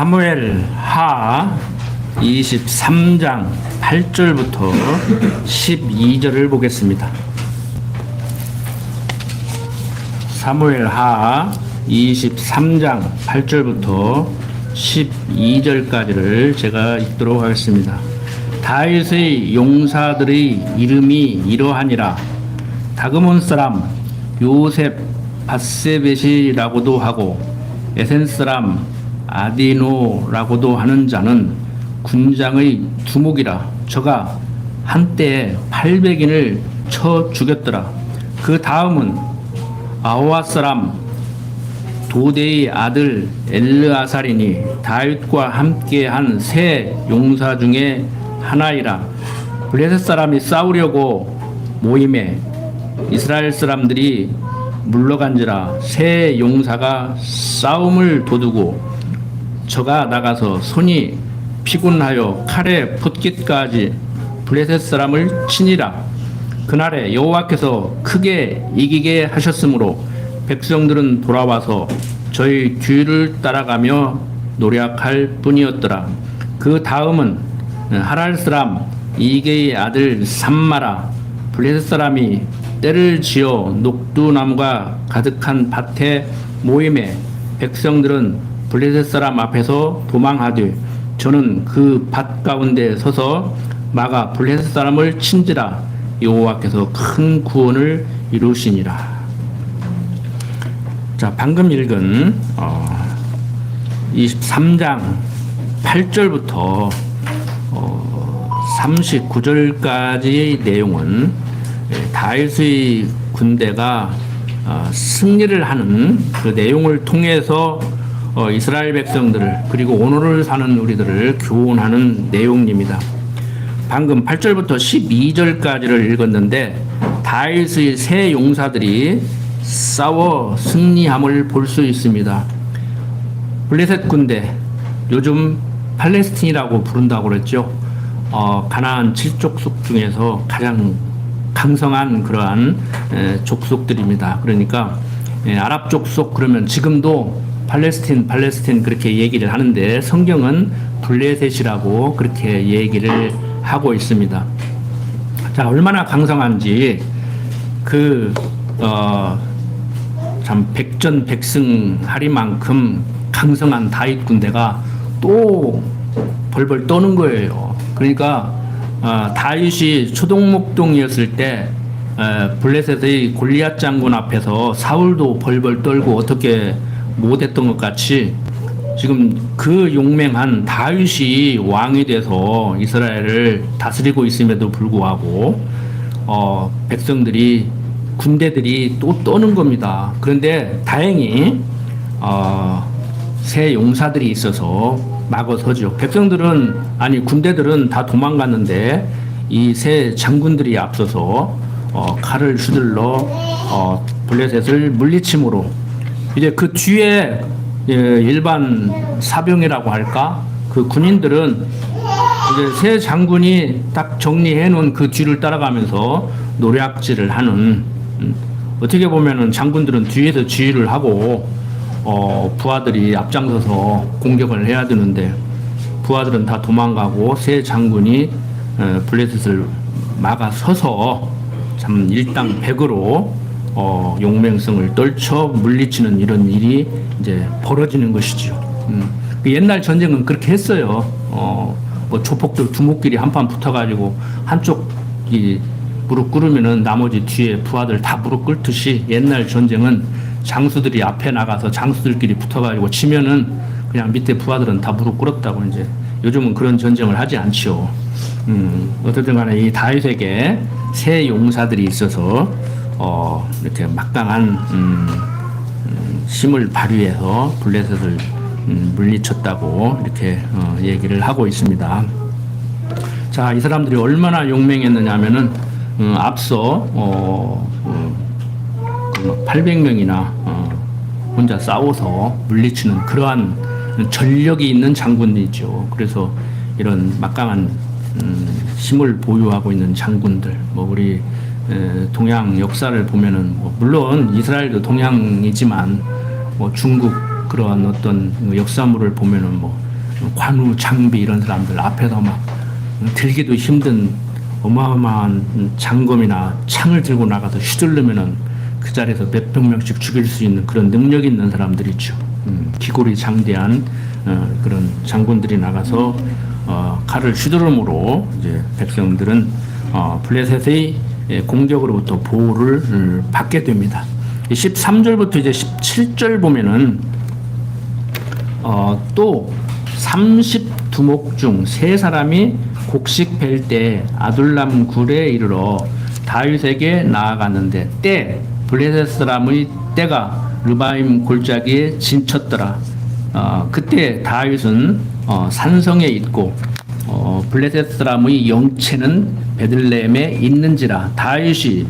사무엘 하 23장 8절부터 12절을 보겠습니다. 사무엘 하 23장 8절부터 12절까지를 제가 읽도록 하겠습니다. 다윗의 용사들의 이름이 이러하니라. 다그몬 사람 요셉 바세벳이라고도 하고 에센 사람 아디노라고도 하는 자는 군장의 두목이라. 저가 한때 800인을 쳐 죽였더라. 그 다음은 아호와 사람 도대의 아들 엘르아살이니 다윗과 함께한 세 용사 중에 하나이라. 블레셋 사람이 싸우려고 모임에 이스라엘 사람들이 물러간지라. 세 용사가 싸움을 도두고 저가 나가서 손이 피곤하여 칼에 풋깃까지 블레셋 사람을 치니라. 그날에 여호와께서 크게 이기게 하셨으므로 백성들은 돌아와서 저희 뒤를 따라가며 노력할 뿐이었더라. 그 다음은 하랄 사람 이게의 아들 삼마라. 블레셋 사람이 떼를 지어 녹두나무가 가득한 밭에 모임에 백성들은 블레셋 사람 앞에서 도망하되 저는 그 밭 가운데 서서 막아 블레셋 사람을 친지라. 여호와께서 큰 구원을 이루시니라. 자, 방금 읽은 23장 8절부터 39절까지의 내용은 다윗의 군대가 승리를 하는 그 내용을 통해서 이스라엘 백성들을 그리고 오늘을 사는 우리들을 교훈하는 내용입니다. 방금 8절부터 12절까지를 읽었는데 다윗의 세 용사들이 싸워 승리함을 볼 수 있습니다. 블레셋 군대, 요즘 팔레스틴이라고 부른다고 그랬죠. 가나안 7족속 중에서 가장 강성한 그러한 족속들입니다. 그러니까 아랍 족속 그러면 지금도 팔레스틴 그렇게 얘기를 하는데 성경은 블레셋이라고 그렇게 얘기를 하고 있습니다. 자, 얼마나 강성한지 참 백전백승하리만큼 강성한 다윗 군대가 또 벌벌 떠는 거예요. 그러니까 다윗이 초동목동이었을 때 블레셋의 골리앗 장군 앞에서 사울도 벌벌 떨고 어떻게 못했던 것 같이 지금 그 용맹한 다윗이 왕이 돼서 이스라엘을 다스리고 있음에도 불구하고 백성들이 군대들이 또 떠는 겁니다. 그런데 다행히 새 용사들이 있어서 막아서죠. 군대들은 다 도망갔는데 이 새 장군들이 앞서서 칼을 휘둘러 블레셋을 물리침으로 이제 그 뒤에 일반 사병이라고 할까? 그 군인들은 이제 새 장군이 딱 정리해 놓은 그 뒤를 따라가면서 노략질을 하는, 어떻게 보면은 장군들은 뒤에서 지휘를 하고 부하들이 앞장서서 공격을 해야 되는데 부하들은 다 도망가고 새 장군이 블레셋을 막아서서 참 일당백으로 용맹성을 떨쳐 물리치는 이런 일이 이제 벌어지는 것이죠. 그 옛날 전쟁은 그렇게 했어요. 뭐 조폭들 두목끼리 한판 붙어가지고 한쪽이 무릎 꿇으면은 나머지 뒤에 부하들 다 무릎 꿇듯이 옛날 전쟁은 장수들이 앞에 나가서 장수들끼리 붙어가지고 치면은 그냥 밑에 부하들은 다 무릎 꿇었다고. 이제 요즘은 그런 전쟁을 하지 않지요. 어쨌든 간에 이 다윗에게 새 용사들이 있어서 이렇게 막강한 힘을 발휘해서 블레셋을 물리쳤다고 이렇게 얘기를 하고 있습니다. 자, 이 사람들이 얼마나 용맹했느냐 하면은 앞서 800명이나 혼자 싸워서 물리치는 그러한 전력이 있는 장군이죠. 그래서 이런 막강한 힘을 보유하고 있는 장군들, 뭐 우리 동양 역사를 보면은 물론 이스라엘도 동양이지만 뭐 중국 그러한 어떤 역사물을 보면은 뭐 관우, 장비 이런 사람들 앞에서 막 들기도 힘든 어마어마한 장검이나 창을 들고 나가서 휘둘르면은 그 자리에서 몇백 명씩 죽일 수 있는 그런 능력 있는 사람들이죠. 기골이 장대한 그런 장군들이 나가서 칼을 휘두름으로 이제 백성들은 블레셋의 공격으로부터 보호를 받게 됩니다. 13절부터 이제 17절 보면은 또 30두목 중 세 사람이 곡식 벨 때 아둘람 굴에 이르러 다윗에게 나아갔는데 때 블레셋 사람의 때가 르바임 골짜기에 진쳤더라. 그때 다윗은 산성에 있고 블레셋 사람의 영체는 베들레헴에 있는지라. 다윗이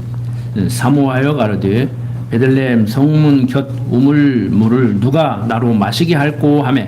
사모하여 가로되 베들레헴 성문 곁 우물물을 누가 나로 마시게 할꼬 하며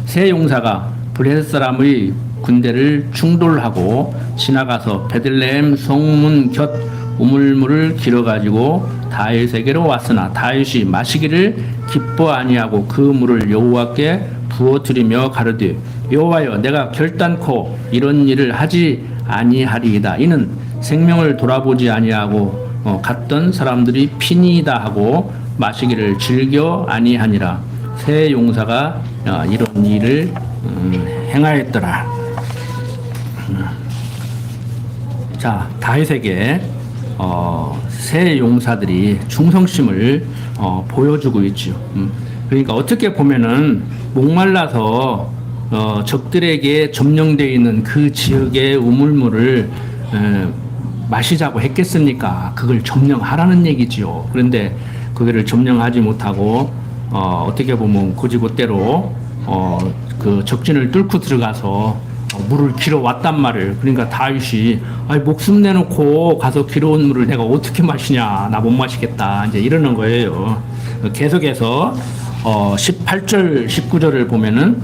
세 용사가 블레셋 사람의 군대를 충돌하고 지나가서 베들레헴 성문 곁 우물물을 길어가지고 다윗에게로 왔으나 다윗이 마시기를 기뻐 아니하고 그 물을 여호와께 부어드리며 가로되 여호와여 내가 결단코 이런 일을 하지 아니하리이다. 이는 생명을 돌아보지 아니하고 갔던 사람들이 피니이다 하고 마시기를 즐겨 아니하니라. 세 용사가 이런 일을 행하였더라. 자, 다윗에게 세 용사들이 충성심을 보여주고 있죠. 그러니까 어떻게 보면은 목말라서 적들에게 점령되어 있는 그 지역의 우물물을 마시자고 했겠습니까? 그걸 점령하라는 얘기지요. 그런데 그거를 점령하지 못하고 어떻게 보면 고지고대로 그 적진을 뚫고 들어가서 물을 길어 왔단 말이에요. 그러니까 다윗이 목숨 내놓고 가서 길어온 물을 내가 어떻게 마시냐, 나 못 마시겠다, 이제 이러는 거예요. 계속해서 18절 19절을 보면은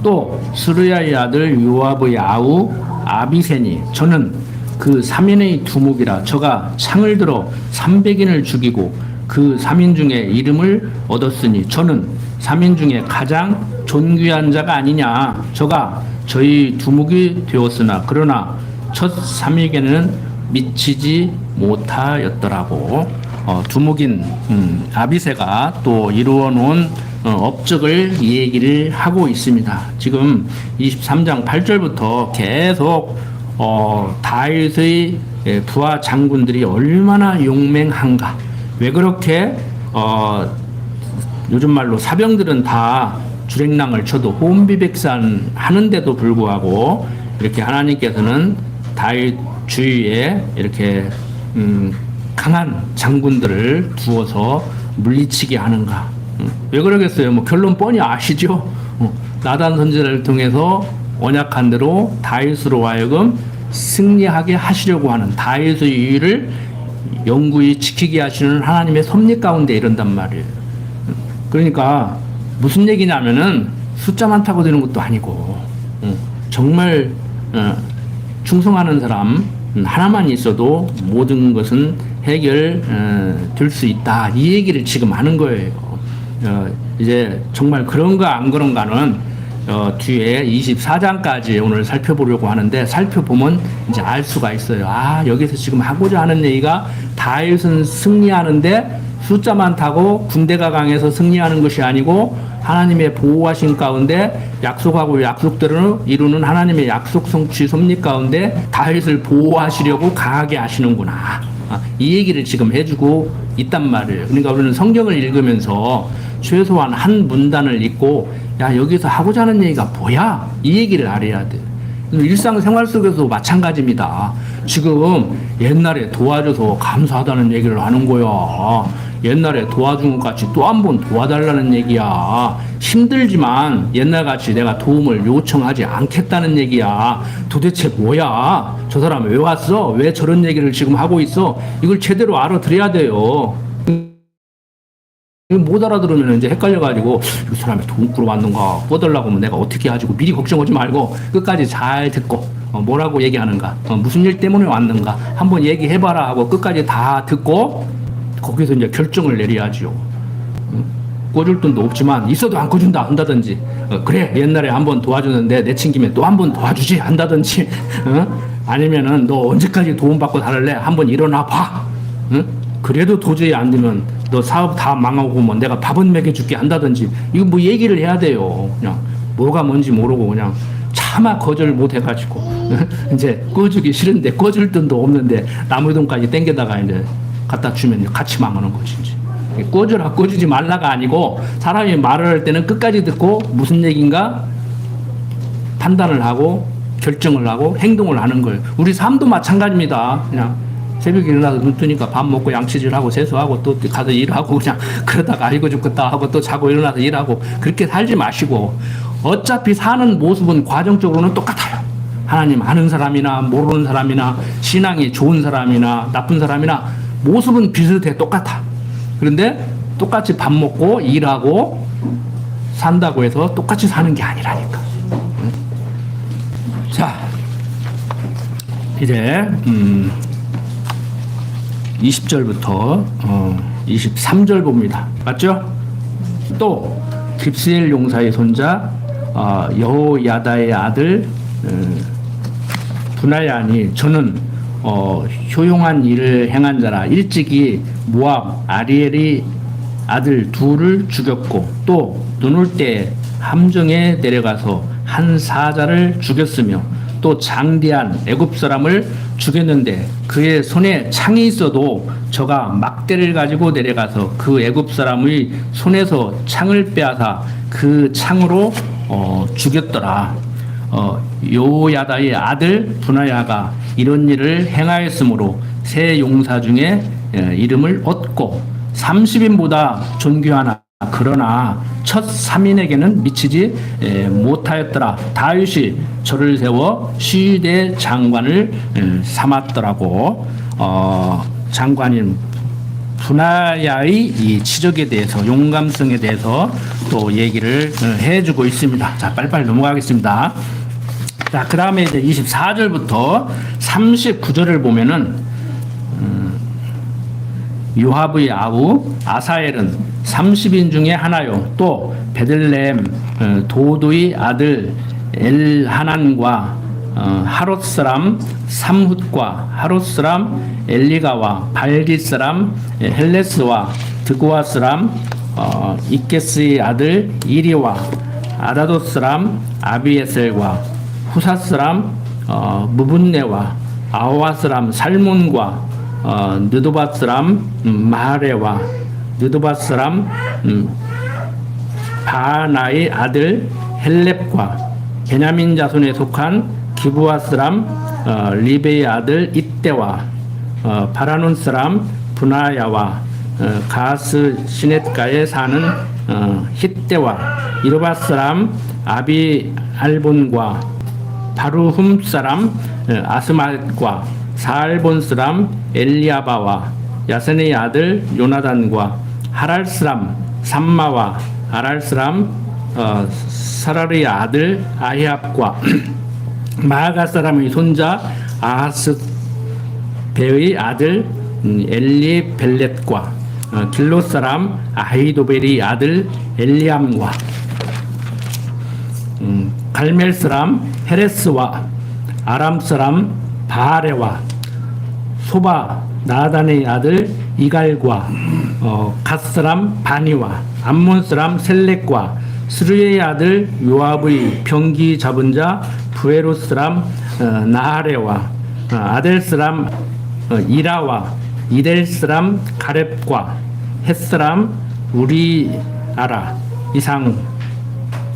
또 스루야의 아들 요압의 아우 아비세니 저는 그 3인의 두목이라 저가 창을 들어 300인을 죽이고 그 3인 중에 이름을 얻었으니 저는 3인 중에 가장 존귀한 자가 아니냐. 저가 저희 두목이 되었으나 그러나 첫 3일에는 미치지 못하였더라고. 두목인 아비세가 또 이루어 놓은 업적을 얘기를 하고 있습니다. 지금 23장 8절부터 계속 다윗의 부하 장군들이 얼마나 용맹한가. 왜 그렇게 요즘 말로 사병들은 다 주랭랑을 쳐도 혼비백산 하는데도 불구하고 이렇게 하나님께서는 다윗 주위에 이렇게 강한 장군들을 두어서 물리치게 하는가? 왜 그러겠어요? 뭐 결론 뻔히 아시죠? 나단 선지자를 통해서 언약한 대로 다윗으로 하여금 승리하게 하시려고 하는 다윗의 일을 영구히 지키게 하시는 하나님의 섭리 가운데 이런단 말이에요. 그러니까 무슨 얘기냐면은 숫자 많다고 되는 것도 아니고 정말 충성하는 사람 하나만 있어도 모든 것은 해결될 수 있다. 이 얘기를 지금 하는 거예요. 이제 정말 그런가 안 그런가는 뒤에 24장까지 오늘 살펴보려고 하는데 살펴보면 이제 알 수가 있어요. 여기서 지금 하고자 하는 얘기가 다윗은 승리하는데 숫자 많다고 군대가 강해서 승리하는 것이 아니고 하나님의 보호하신 가운데 약속하고 약속대로 이루는 하나님의 약속 성취 섭리 가운데 다윗을 보호하시려고 강하게 하시는구나. 이 얘기를 지금 해주고 있단 말이에요. 그러니까 우리는 성경을 읽으면서 최소한 한 문단을 읽고 여기서 하고자 하는 얘기가 뭐야? 이 얘기를 알아야 돼. 일상생활 속에서도 마찬가지입니다. 지금 옛날에 도와줘서 감사하다는 얘기를 하는 거야. 옛날에 도와준 것 같이 또 한 번 도와달라는 얘기야. 힘들지만 옛날같이 내가 도움을 요청하지 않겠다는 얘기야. 도대체 뭐야? 저 사람 왜 왔어? 왜 저런 얘기를 지금 하고 있어? 이걸 제대로 알아들어야 돼요. 못 알아들으면 이제 헷갈려가지고 이 사람이 돈꾸러 왔는가 뻗으려고 하면 내가 어떻게 하지고 미리 걱정하지 말고 끝까지 잘 듣고 뭐라고 얘기하는가 무슨 일 때문에 왔는가 한번 얘기해봐라 하고 끝까지 다 듣고 거기서 이제 결정을 내려야지요. 꿔줄 돈도 없지만 있어도 안 꿔준다 한다든지, 그래 옛날에 한번 도와줬는데 내친김에 또 한 번 도와주지 한다든지, 아니면은 너 언제까지 도움받고 살래? 한번 일어나 봐. 그래도 도저히 안 되면 너 사업 다 망하고 뭐 내가 밥은 먹여줄게 한다든지, 이거 뭐 얘기를 해야 돼요. 그냥 뭐가 뭔지 모르고 그냥 차마 거절 못 해가지고 이제 꿔주기 싫은데 꿔줄 돈도 없는데 남의 돈까지 땡겨다가 이제 갖다 주면 같이 망하는 거지. 이제 꿔주라 꿔주지 말라가 아니고, 사람이 말을 할 때는 끝까지 듣고 무슨 얘기인가 판단을 하고 결정을 하고 행동을 하는 거예요. 우리 삶도 마찬가지입니다. 그냥 새벽에 일어나서 눈 뜨니까 밥 먹고 양치질하고 세수하고 또 가서 일하고 그냥 그러다가 아이고 죽겠다 하고 또 자고 일어나서 일하고, 그렇게 살지 마시고 어차피 사는 모습은 과정적으로는 똑같아요. 하나님 아는 사람이나 모르는 사람이나 신앙이 좋은 사람이나 나쁜 사람이나 모습은 비슷해, 똑같아. 그런데 똑같이 밥 먹고 일하고 산다고 해서 똑같이 사는 게 아니라니까. 자, 이제 20절부터 23절 봅니다. 맞죠? 또 깁스엘 용사의 손자 여호야다의 아들 분하야니, 저는 효용한 일을 행한 자라. 일찍이 모압 아리엘의 아들 둘을 죽였고, 또 눈올 때 함정에 내려가서 한 사자를 죽였으며, 또 장대한 애굽 사람을 죽였는데 그의 손에 창이 있어도 저가 막대를 가지고 내려가서 그 애굽 사람의 손에서 창을 빼앗아 그 창으로 죽였더라. 요야다의 아들 분하야가 이런 일을 행하였으므로 세 용사 중에 이름을 얻고 30인보다 존귀하나 그러나 첫 3인에게는 미치지 못하였더라. 다윗이 저를 세워 시대 장관을 삼았더라고. 장관인 분하야의 이 치적에 대해서, 용감성에 대해서 또 얘기를 해주고 있습니다. 자, 빨리빨리 넘어가겠습니다. 자, 그 다음에 이제 24절부터 39절을 보면은, 요압의 아우 아사엘은 30인 중에 하나요. 또 베들레헴 도도의 아들 엘하난과 하롯 사람 삼훗과 하롯 사람 엘리가와 발기 사람 헬레스와 드고아 사람 이케스의 아들 이리와 아다도 사람 아비에셀과 후사 사람 무분네와 아와 사람 살몬과 느도바 사람 마하레와 느도바 사람 바나의 아들 헬렙과 베냐민 자손에 속한 기브아 사람 리베의 아들 이때와 바라논 사람 분하야와 가스 시넷가에 사는 hit때와 이르바 사람 아비 알본과 바루훔 사람 아스맛과 사알본 사람 엘리아바와 야센의 아들 요나단과 하랄 사람 삼마와 아랄 사람 사라르의 아들 아히압과 마아가 사람의 손자 아하스 베의 아들 엘리벨렛과 길로 사람 아히도벨의 아들 엘리암과 갈멜 사람 헤레스와 아람 사람 바하레와 소바 나단의 아들 이갈과 갓 사람 바니와 암몬 사람 셀렉과 스루의 아들 요압의 병기 잡은 자 부에로 사람 나하레와 아델 사람 이라와 이델 사람 가렙과 헷 사람 우리아라 이상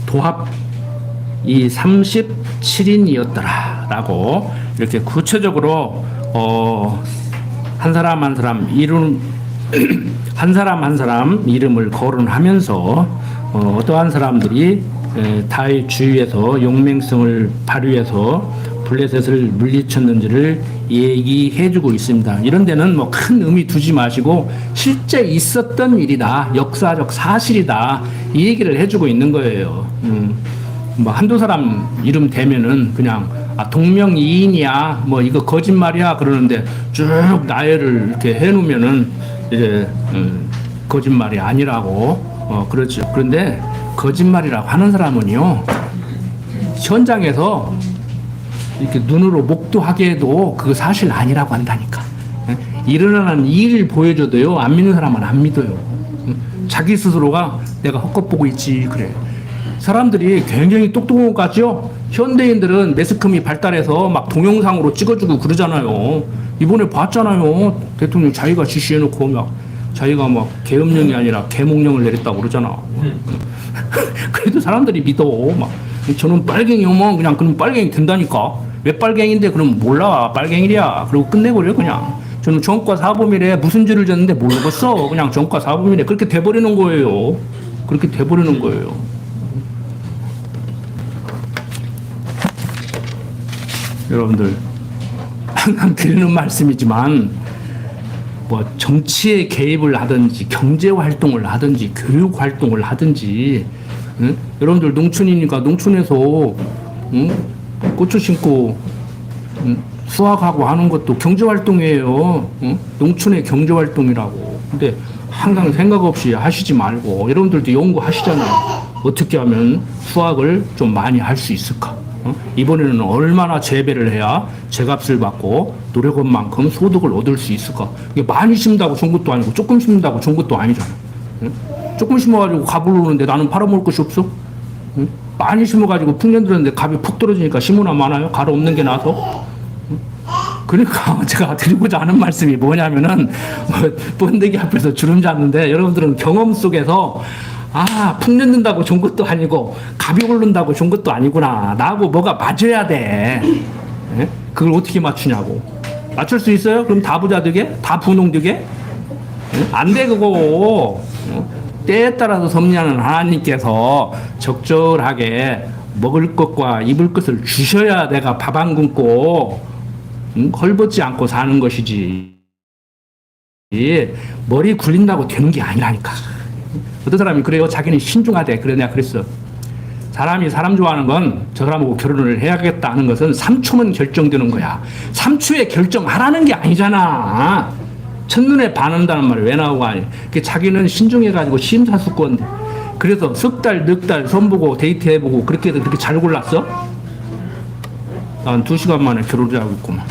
도합 이 37인이었더라 라고 이렇게 구체적으로 한 사람 한 사람 이름 한 사람 한 사람 이름을 거론하면서 어떠한 사람들이 다윗 주위에서 용맹성을 발휘해서 블레셋을 물리쳤는지를 얘기해주고 있습니다. 이런 데는 뭐 큰 의미 두지 마시고 실제 있었던 일이다, 역사적 사실이다, 이 얘기를 해주고 있는 거예요. 뭐 한두 사람 이름 대면은 그냥 동명이인이야, 뭐 이거 거짓말이야 그러는데 쭉 나열을 이렇게 해놓으면은 이제 거짓말이 아니라고 그렇죠. 그런데 거짓말이라고 하는 사람은요, 현장에서 이렇게 눈으로 목도하게 해도 그거 사실 아니라고 한다니까. 예? 일어나는 일을 보여줘도요, 안 믿는 사람은 안 믿어요. 자기 스스로가 내가 헛것 보고 있지, 그래. 사람들이 굉장히 똑똑한 것 같죠? 현대인들은 매스컴이 발달해서 막 동영상으로 찍어주고 그러잖아요. 이번에 봤잖아요. 대통령 자기가 지시해놓고 막 자기가 막 계엄령이 아니라 계몽령을 내렸다고 그러잖아. 그래도 사람들이 믿어. 막 저는 빨갱이면 그냥 그럼 빨갱이 된다니까. 왜 빨갱인데 그럼 몰라 빨갱이랴. 그리고 끝내버려 그냥. 저는 전과 사범이래 무슨 죄를 졌는데 모르겠어. 그냥 전과 사범이래. 그렇게 돼버리는 거예요. 그렇게 돼버리는 거예요. 여러분들 항상 드리는 말씀이지만 뭐 정치에 개입을 하든지 경제 활동을 하든지 교육 활동을 하든지 응? 여러분들 농촌이니까 농촌에서 응? 고추 심고 응? 수확하고 하는 것도 경제 활동이에요. 응? 농촌의 경제 활동이라고. 근데 항상 생각 없이 하시지 말고 여러분들도 연구하시잖아요. 어떻게 하면 수확을 좀 많이 할 수 있을까? 이번에는 얼마나 재배를 해야 제값을 받고 노력한 만큼 소득을 얻을 수 있을까? 이게 많이 심다고 좋은 것도 아니고 조금 심다고 좋은 것도 아니잖아. 응? 조금 심어가지고 값을 오르는데 나는 팔아먹을 것이 없어? 응? 많이 심어가지고 풍년 들었는데 값이 푹 떨어지니까 심으나 마나요? 갈 없는 게 나서? 응? 그러니까 제가 드리고자 하는 말씀이 뭐냐면은 번데기 앞에서 주름 잡는데 여러분들은 경험 속에서 풍년 든다고 좋은 것도 아니고 값이 오른다고 좋은 것도 아니구나. 나하고 뭐가 맞아야 돼. 예? 그걸 어떻게 맞추냐고. 맞출 수 있어요? 그럼 다 부자 되게? 다 분홍 되게? 예? 안 돼 그거. 때에 따라서 섭리하는 하나님께서 적절하게 먹을 것과 입을 것을 주셔야 내가 밥 안 굶고 헐벗지 않고 사는 것이지. 머리 굴린다고 되는 게 아니라니까. 어떤 사람이 그래요. 자기는 신중하대. 그래 내가 그랬어. 사람이 사람 좋아하는 건 저 사람하고 결혼을 해야겠다 하는 것은 3초면 결정되는 거야. 3초에 결정하라는 게 아니잖아. 첫눈에 반한다는 말이 왜 나오고 하니. 자기는 신중해가지고 심사숙고한데. 그래서 석 달, 넉 달 손보고 데이트해보고 그렇게 해서 그렇게 잘 골랐어? 난 2시간 만에 결혼을 하고 있구만.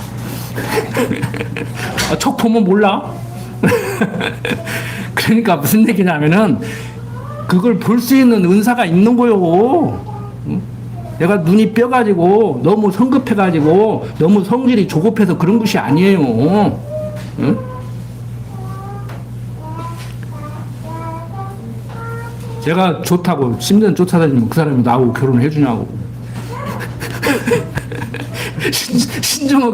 척 보면 몰라? 그러니까 무슨 얘기냐면은 그걸 볼 수 있는 은사가 있는 거요. 내가 눈이 뼈가지고 너무 성급해가지고 너무 성질이 조급해서 그런 것이 아니에요. 응? 제가 좋다고 10년 쫓아다니면 그 사람이 나하고 결혼을 해주냐고.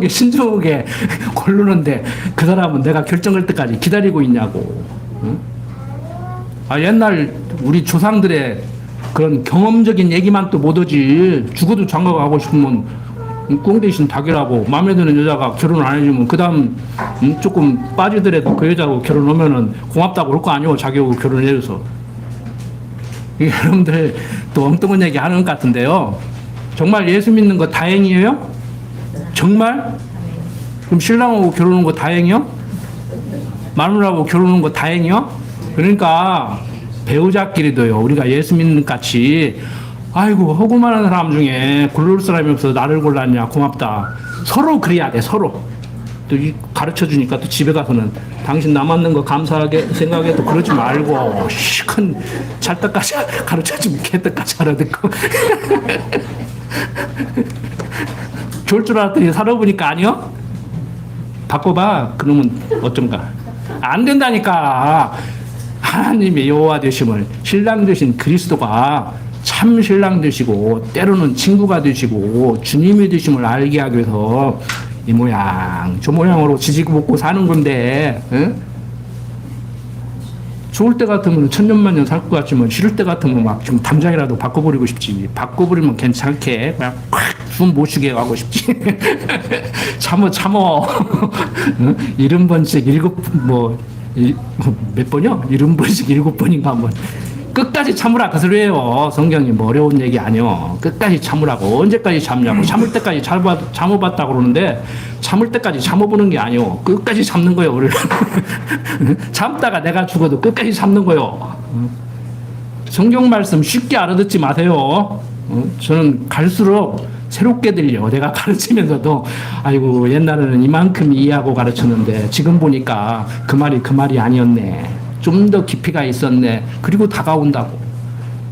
신중하게 고르는데 그 사람은 내가 결정할 때까지 기다리고 있냐고. 응? 옛날 우리 조상들의 그런 경험적인 얘기만 또 못하지. 죽어도 장가 가고 싶으면 꽁 대신 닭이라고. 마음에 드는 여자가 결혼 안 해주면 그 다음 조금 빠지더라도 그 여자하고 결혼하면은 고맙다고 그럴 거 아니오. 자기하고 결혼해줘서. 여러분들 또 엉뚱한 얘기 하는 것 같은데요. 정말 예수 믿는 거 다행이에요? 정말? 그럼 신랑하고 결혼한 거 다행이요? 마누라하고 결혼한 거 다행이요? 그러니까 배우자끼리도요. 우리가 예수 믿는 같이 아이고 허구만한 사람 중에 고를 사람이 없어서 나를 골랐냐 고맙다. 서로 그래야 돼. 서로. 또 가르쳐 주니까 또 집에 가서는 당신 나 맞는 거 감사하게 생각해도 그러지 말고 큰 찰떡까지 가르쳐 주면 개떡까지 알아듣고 좋을 줄 알았더니 살아보니까 아니요? 바꿔봐. 그러면 어쩐가. 안 된다니까. 하나님의 여호와 되심을 신랑 되신 그리스도가 참 신랑 되시고 때로는 친구가 되시고 주님이 되심을 알게 하기 위해서 이 모양 저 모양으로 지지고 볶고 사는 건데 응? 좋을 때 같으면 천년만년 살 것 같지만 싫을 때 같으면 막 지금 당장이라도 바꿔버리고 싶지. 바꿔버리면 괜찮게 그냥 숨 못 쉬게 하고 싶지. 참어. 응? 70번씩 몇 번이요? 70번씩 7번인가 한번. 끝까지 참으라 그 소리예요. 성경이 뭐 어려운 얘기 아니요. 끝까지 참으라고. 언제까지 참냐고. 참을 때까지 참아봤다 그러는데 참을 때까지 참아보는 게 아니요. 끝까지 참는 거예요. 우리를. 참다가 내가 죽어도 끝까지 참는 거예요. 성경 말씀 쉽게 알아듣지 마세요. 저는 갈수록 새롭게 들려. 내가 가르치면서도 아이고 옛날에는 이만큼 이해하고 가르쳤는데 지금 보니까 그 말이 아니었네. 좀 더 깊이가 있었네. 그리고 다가온다고.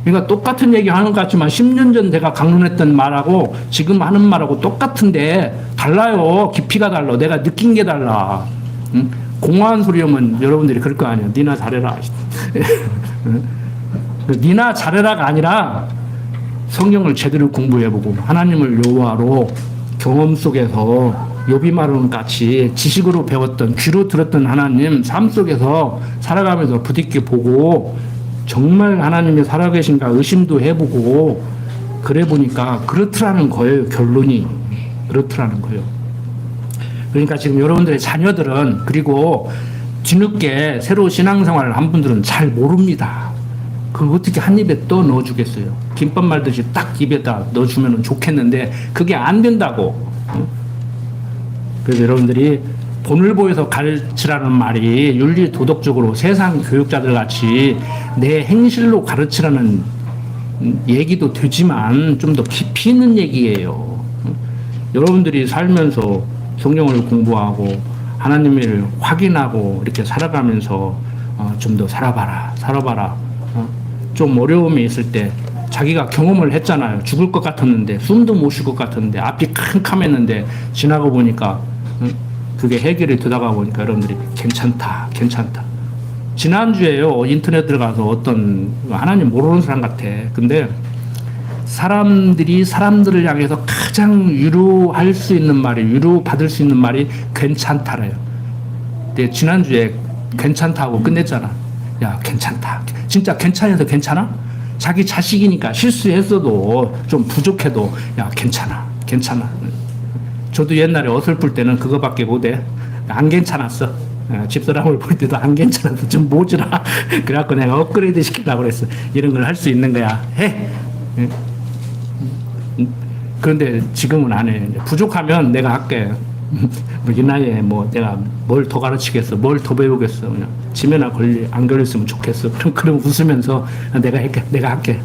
그러니까 똑같은 얘기 하는 것 같지만 10년 전 내가 강론했던 말하고 지금 하는 말하고 똑같은데 달라요. 깊이가 달라. 내가 느낀 게 달라. 응? 공허한 소리 하면 여러분들이 그럴 거 아니에요. 니나 잘해라. 니나 잘해라가 아니라 성경을 제대로 공부해보고 하나님을 여호와로 경험 속에서 욥이 말하는 같이 지식으로 배웠던 귀로 들었던 하나님 삶 속에서 살아가면서 부딪혀 보고 정말 하나님이 살아계신가 의심도 해보고 그래 보니까 그렇더라는 거예요. 결론이 그렇더라는 거예요. 그러니까 지금 여러분들의 자녀들은 그리고 뒤늦게 새로 신앙생활을 한 분들은 잘 모릅니다. 그걸 어떻게 한 입에 또 넣어주겠어요? 김밥 말듯이 딱 입에다 넣어주면 좋겠는데 그게 안 된다고. 그래서 여러분들이 본을 보여서 가르치라는 말이 윤리 도덕적으로 세상 교육자들 같이 내 행실로 가르치라는 얘기도 되지만 좀 더 깊이 있는 얘기예요. 여러분들이 살면서 성경을 공부하고 하나님을 확인하고 이렇게 살아가면서 좀 더 살아봐라. 좀 어려움이 있을 때 자기가 경험을 했잖아요. 죽을 것 같았는데 숨도 못 쉴 것 같았는데 앞이 캄캄했는데 지나가 보니까 그게 해결이 되다가 보니까 여러분들이 괜찮다. 지난주에요 인터넷 들어가서 어떤 하나님 모르는 사람 같아. 근데 사람들이 사람들을 향해서 가장 위로할 수 있는 말이 위로받을 수 있는 말이 괜찮다래요. 근데 지난주에 괜찮다고 끝냈잖아. 야 괜찮다. 진짜 괜찮아서 괜찮아? 자기 자식이니까 실수했어도 좀 부족해도 야 괜찮아. 저도 옛날에 어설플 때는 그거밖에 못해. 안 괜찮았어. 집사람을 볼 때도 안 괜찮아서 좀 모지라. 그래갖고 내가 업그레이드 시키려고 그랬어. 이런 걸 할 수 있는 거야. 해. 그런데 지금은 안 해. 부족하면 내가 할게. 이 나이에 뭐 내가 뭘 더 가르치겠어, 뭘 더 배우겠어. 그냥 지면아 안 걸렸으면 좋겠어. 그럼 웃으면서 내가 할게.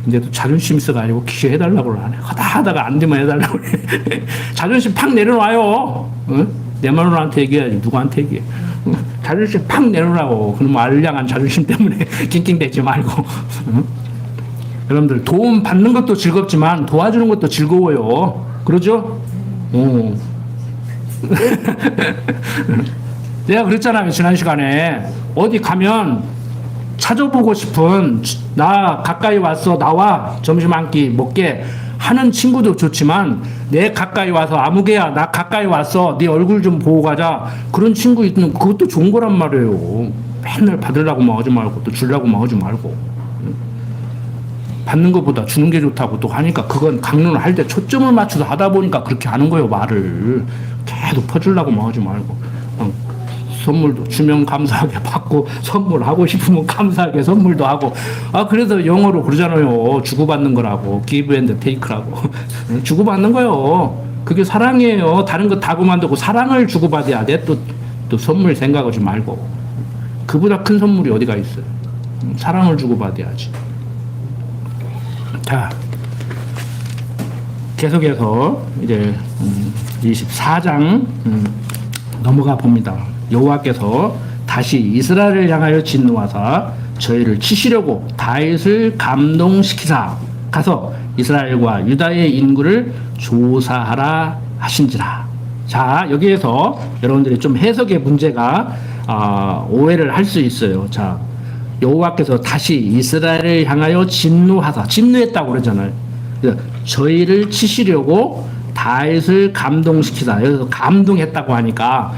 이제 또 자존심 있어가지고 기계 해달라고 안 해. 하다가 안 되면 해달라고 해. 자존심 팍 내려놔요. 응? 내 마누라한테 얘기해야지 누구한테 얘기해. 응? 자존심 팍 내려놓으라고. 그럼 알량한 자존심 때문에 낑낑대지 말고. 응? 여러분들 도움 받는 것도 즐겁지만 도와주는 것도 즐거워요. 그러죠? 내가 그랬잖아요. 지난 시간에 어디 가면 찾아보고 싶은 나 가까이 왔어 나와 점심 한 끼 먹게 하는 친구도 좋지만 내 가까이 와서 아무개야 나 가까이 왔어 네 얼굴 좀 보고 가자 그런 친구 있는 그것도 좋은 거란 말이에요. 맨날 받으려고만 하지 말고 또 주려고만 하지 말고 받는 것보다 주는 게 좋다고 또 하니까 그건 강론을 할 때 초점을 맞춰서 하다 보니까 그렇게 하는 거예요. 말을 계속 퍼주려고만 하지 말고 선물도 주면 감사하게 받고 선물하고 싶으면 감사하게 선물도 하고 그래서 영어로 그러잖아요. 주고받는 거라고 give and take라고 주고받는 거요. 그게 사랑이에요. 다른 거 다 그만두고 사랑을 주고받아야 돼. 또 선물 생각하지 말고 그보다 큰 선물이 어디가 있어요. 사랑을 주고받아야지. 자 계속해서 이제 24장 넘어가 봅니다. 여호와께서 다시 이스라엘을 향하여 진노하사 저희를 치시려고 다윗을 감동시키사 가서 이스라엘과 유다의 인구를 조사하라 하신지라. 자 여기에서 여러분들이 좀 해석의 문제가 오해를 할 수 있어요. 자 여호와께서 다시 이스라엘을 향하여 진노하사 진노했다고 그러잖아요. 저희를 치시려고 다윗을 감동시키다. 여기서 감동했다고 하니까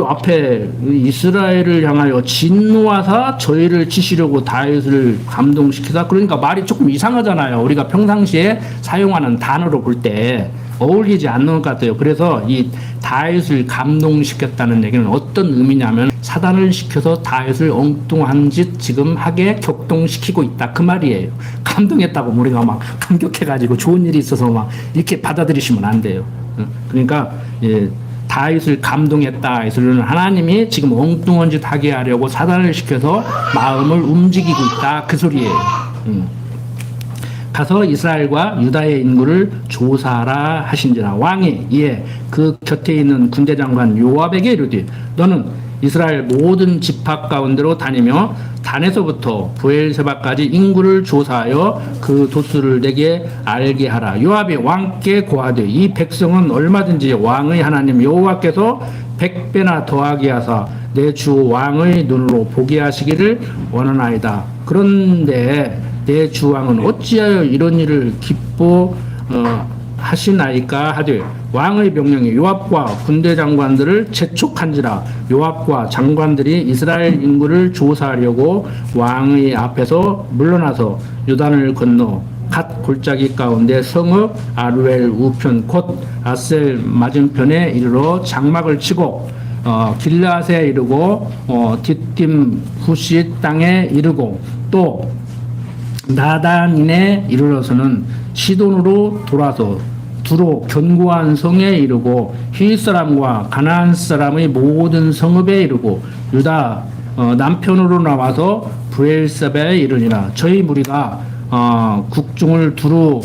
앞에 이스라엘을 향하여 진노하사 저희를 치시려고 다윗을 감동시키다. 그러니까 말이 조금 이상하잖아요. 우리가 평상시에 사용하는 단어로 볼 때 어울리지 않는 것 같아요. 그래서 이 다윗을 감동시켰다는 얘기는 어떤 의미냐면 사단을 시켜서 다윗을 엉뚱한 짓 지금 하게 격동시키고 있다 그 말이에요. 감동했다고 우리가 막 감격해가지고 좋은 일이 있어서 막 이렇게 받아들이시면 안 돼요. 그러니까 다윗을 감동했다. 그래서 하나님이 지금 엉뚱한 짓 하게 하려고 사단을 시켜서 마음을 움직이고 있다. 그 소리예요. 가서 이스라엘과 유다의 인구를 조사하라 하신지라. 왕이 이에 그 곁에 있는 군대 장관 요압에게 이르되 너는 이스라엘 모든 지파 가운데로 다니며 단에서부터 부엘세바까지 인구를 조사하여 그 도수를 내게 알게 하라. 요압이 왕께 고하되 이 백성은 얼마든지 왕의 하나님 여호와께서 100배나 더하게 하사 내 주 왕의 눈으로 보게 하시기를 원하나이다. 그런데 내 주 왕은 어찌하여 이런 일을 기뻐하시나이까 하되 왕의 명령이 요압과 군대 장관들을 재촉한지라. 요압과 장관들이 이스라엘 인구를 조사하려고 왕의 앞에서 물러나서 요단을 건너 갓 골짜기 가운데 성읍 아루엘 우편 곧 아셀 맞은편에 이르러 장막을 치고 길라앗에 이르고 뒷팀 후시 땅에 이르고 또 나단인에 이르러서는 시돈으로 돌아서 두로 견고한 성에 이르고 히 사람과 가나안 사람의 모든 성읍에 이르고 유다 남편으로 나와서 브엘세바에 이르니라. 저희 무리가 국중을 두루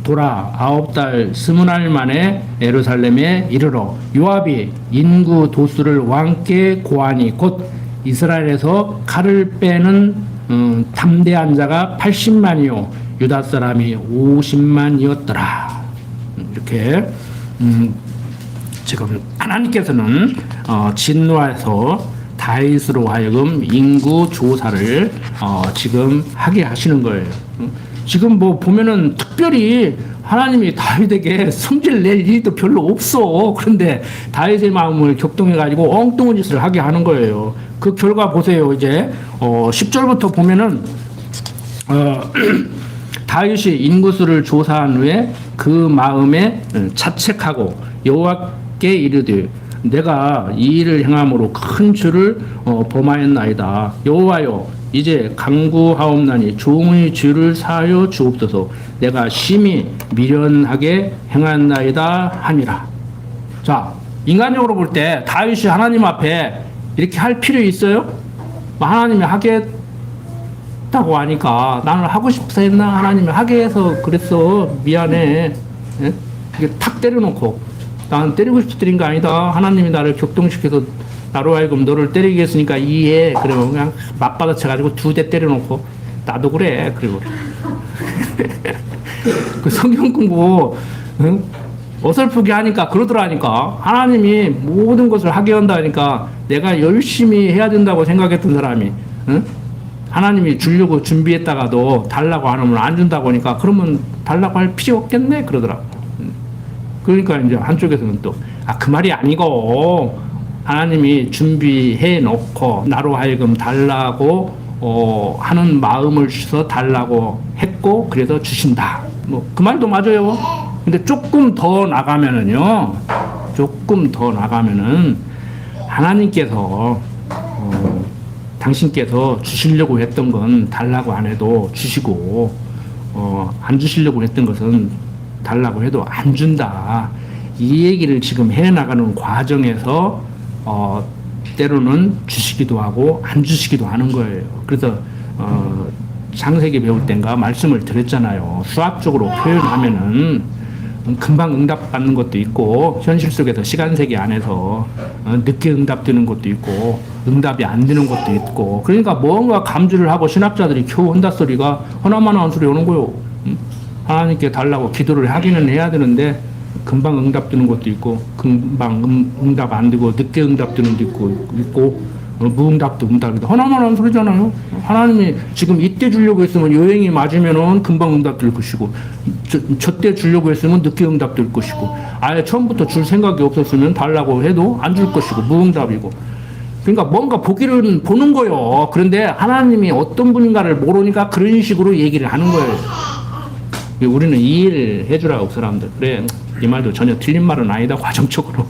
돌아 9달 20날 만에 예루살렘에 이르러 요압이 인구 도수를 왕께 고하니 곧 이스라엘에서 칼을 빼는 담대한 자가 80만이요 유다 사람이 50만이었더라. 이렇게 지금 하나님께서는 진노해서 다윗으로 하여금 인구 조사를 지금 하게 하시는 거예요. 지금 뭐 보면은 특별히 하나님이 다윗에게 성질 낼 일도 별로 없어. 그런데 다윗의 마음을 격동해가지고 엉뚱한 짓을 하게 하는 거예요. 그 결과 보세요. 이제 10절부터 보면은 다윗이 인구수를 조사한 후에 그 마음에 자책하고 여호와께 이르되 내가 이 일을 행함으로 큰 죄를 범하였나이다. 여호와여 이제 강구하옵나니 종의 죄를 사하여 주옵소서. 내가 심히 미련하게 행한나이다 하니라. 자, 인간적으로 볼 때 다윗이 하나님 앞에 이렇게 할 필요 있어요? 하나님이 하겠다고 하니까 나는 하고 싶어서 했나? 하나님이 하게 해서 그랬어. 미안해. 예? 이게 탁 때려놓고 나는 때리고 싶어 때린 거 아니다. 하나님이 나를 격동시켜서 나로 하여금 너를 때리게 했으니까 이해해. 그러면 그냥 맞받아쳐가지고 2대 때려놓고 나도 그래. 그리고 그 성경 공부 응? 어설프게 하니까 그러더라니까. 하나님이 모든 것을 하게 한다니까 내가 열심히 해야 된다고 생각했던 사람이 응? 하나님이 주려고 준비했다가도 달라고 안 하면 안 준다고 하니까 그러면 달라고 할 필요 없겠네 그러더라고. 그러니까 이제 한쪽에서는 또 그 말이 아니고 하나님이 준비해 놓고 나로 하여금 달라고 하는 마음을 주셔서 달라고 했고 그래서 주신다. 뭐 그 말도 맞아요. 근데 조금 더 나가면은요. 조금 더 나가면은 하나님께서 당신께서 주시려고 했던 건 달라고 안 해도 주시고 안 주시려고 했던 것은 달라고 해도 안 준다. 이 얘기를 지금 해나가는 과정에서 때로는 주시기도 하고 안 주시기도 하는 거예요. 그래서 창세기 배울 땐가 말씀을 드렸잖아요. 수학적으로 표현하면은 금방 응답 받는 것도 있고 현실 속에서 시간세기 안에서 늦게 응답 되는 것도 있고 응답이 안 되는 것도 있고 그러니까 뭔가 감주를 하고 신학자들이 겨우 한다 소리가 하나만한 소리 오는 거요. 하나님께 달라고 기도를 하기는 해야 되는데 금방 응답 되는 것도 있고 금방 응답 안 되고 늦게 응답 되는 것도 있고 무응답도 응답이다. 하나만한 소리잖아요. 하나님이 지금 이때 주려고 했으면 여행이 맞으면은 금방 응답 될 것이고 저때 주려고 했으면 늦게 응답 될 것이고 아예 처음부터 줄 생각이 없었으면 달라고 해도 안 줄 것이고 무응답이고 그러니까 뭔가 보기는 보는 거요. 그런데 하나님이 어떤 분인가를 모르니까 그런 식으로 얘기를 하는 거예요. 우리는 이해를 해주라고 사람들. 그래 이 말도 전혀 틀린 말은 아니다. 과정적으로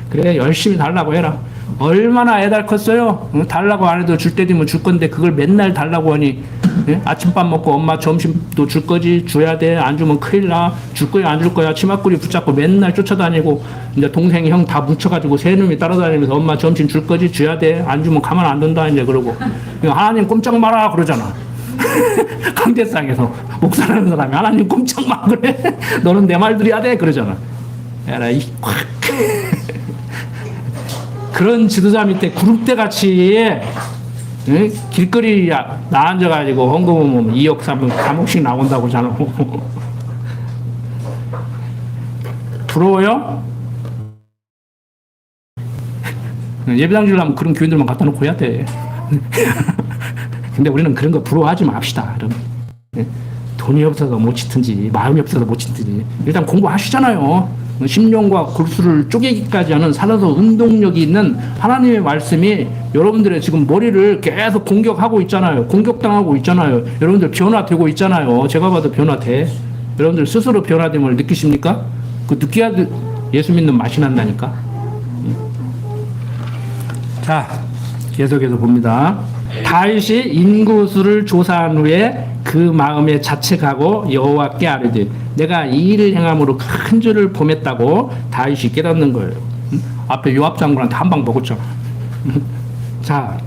그래 열심히 달라고 해라. 얼마나 애달 컸어요. 달라고 안 해도 줄 때 되면 줄 건데 그걸 맨날 달라고 하니 예? 아침밥 먹고 엄마 점심도 줄 거지? 줘야 돼? 안 주면 큰일 나? 줄 거야? 안 줄 거야? 치마꾸리 붙잡고 맨날 쫓아다니고 이제 동생 형 다 뭉쳐가지고 세 놈이 따라다니면서 엄마 점심 줄 거지? 줘야 돼? 안 주면 가만 안 둔다 이제 그러고 하나님 꼼짝 마라 그러잖아. 강대상에서 목사라는 사람이 하나님 꼼짝 마 그래. 너는 내 말 들어야 돼 그러잖아. 야라 이 확. 그런 지도자 밑에 구름대 같이 응? 길거리 나 앉아가지고 헌금 오면 2억 3억 3억씩 나온다고 하잖아. 부러워요? 예배당 주려면 그런 교인들만 갖다 놓고 해야 돼. 근데 우리는 그런 거 부러워하지 맙시다. 돈이 없어서 못 짓든지 마음이 없어서 못 짓든지 일단 공부하시잖아요. 심령과 골수를 쪼개기까지 하는 살아서 운동력이 있는 하나님의 말씀이 여러분들의 지금 머리를 계속 공격하고 있잖아요. 공격당하고 있잖아요. 여러분들 변화되고 있잖아요. 제가 봐도 변화돼. 여러분들 스스로 변화됨을 느끼십니까? 그 느껴야 예수 믿는 맛이 난다니까. 자, 계속해서 봅니다. 다윗이 인구수를 조사한 후에 그 마음에 자책하고 여호와께 아뢰되 내가 이 일을 행함으로 큰 죄를 범했다고 다윗이 깨닫는 거예요. 앞에 요압 장군한테 한 방 먹었죠. 자,